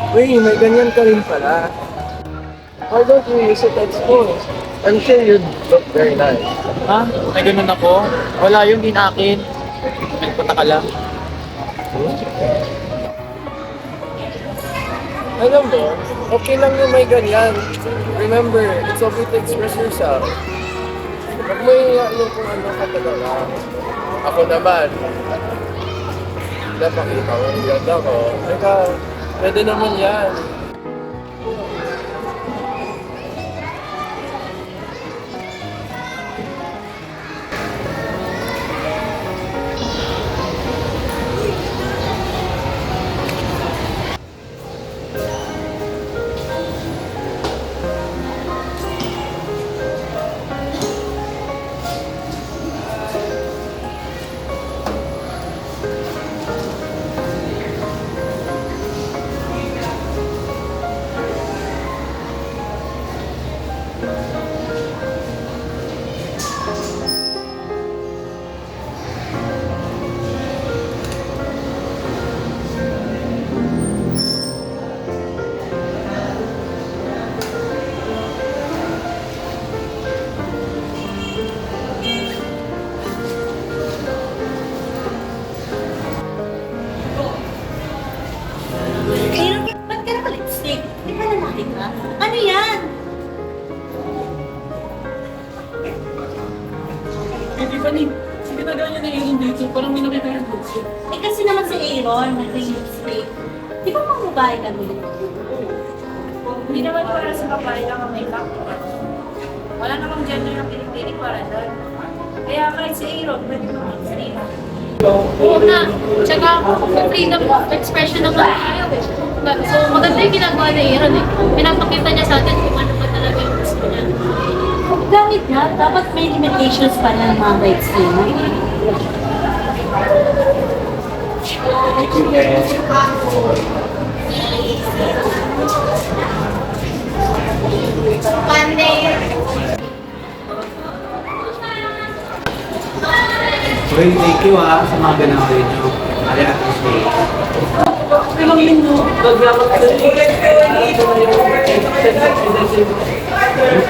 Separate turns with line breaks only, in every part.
Uy, may ganyan ka rin pala. Why don't you use it at school? I'm sure you'd look very nice.
Ha? May ganun ako? Wala yun din akin. Nagpunta ka lang.
Alam mo, okay lang yung may ganyan. Remember, it's okay to express yourself. Huwag mo yung kung ano ka talaga. Ako naman, napakita ko yung ganda ko. Teka, pwede naman yan.
Ayun, ba't ka naka-lipstick? Di ba lalaki ka? Ano yan?
Hindi ba ni? Ginagawa niya na yun dito. Parang may nakita yung books.
Eh kasi naman si Aaron, nag-lipstick. Di ba mga babae kami?
Hindi naman para sa babae lang ang makeup. Wala namang gender na pinipili para doon. Kaya kahit si Aaron, pwede naman mag-stream.
Oo nga. Tsaka, freedom of expression naman tayo eh. So, maganda yung ginagawa ni Aaron eh. Pinapakita niya sa atin kung ano ba talaga yung gusto niya.
Gamit nga, dapat may limitations pa ng mga rights nila.
Thank you, guys.
Well, thank you sa mga ganawa nyo. I appreciate it.
Ilang linggo. Gagyamat ka rin.
Thank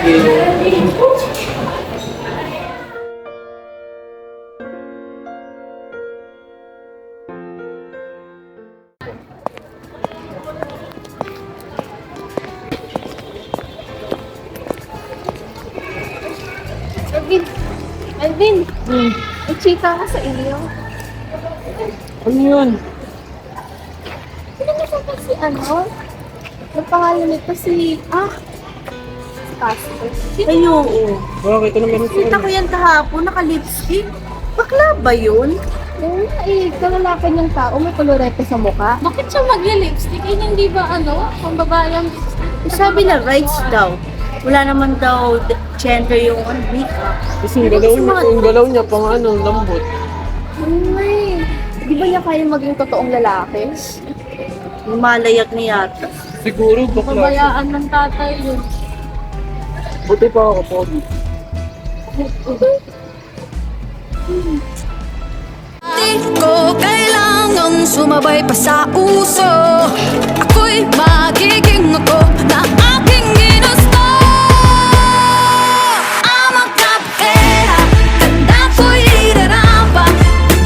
you.
Alvin, may chika ka sa iyo.
Ano yun?
Sino mo sa si ano? Ang pangalan nito si Pastor.
Ayun, oo.
Bakit? Ano meron
Kita ko yan kahapon, naka-lipstick. Bakla ba yun?
Oo nga eh, kalalakan yung tao, may kolorete sa mukha. Bakit siya magli-lipstick? Eh, hindi ba ano, pang babae ang lipstick?
Sabi na rights daw. Wala naman daw gender yung makeup.
Kasi yung galaw niya pang ano, lambot.
Ano nga eh. Di ba niya kaya maging totoong lalaki?
Malayag na yata.
Siguro, bakla.
Pabayaan ng tatay yun.
Buti pa ako, Pogi.
Di ko kailangang sumabay pa sa uso. Ako'y magiging ako na aking ginusto. Amang kapera, ganda ko'y irarapa.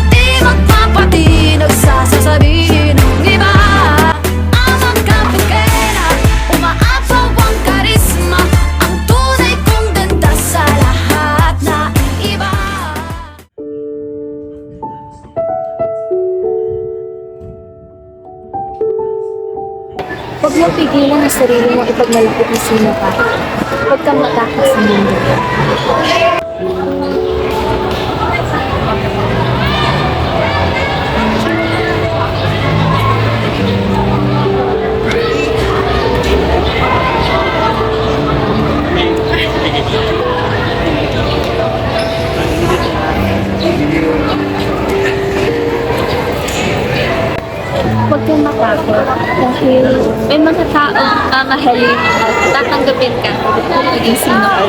Di magpapatinag sa sasabihin ng iba. Amang kapera, umaapaw ang karisma. Ang tunay kong ganda sa lahat na iba.
Huwag mo pigilan ang sarili mo ipagmalapit na sino ka. Huwag kang matakas sa mundo. Huwag kang matakot dahil may mga taong mamahalin at tatanggapin ka kung maging sino ka.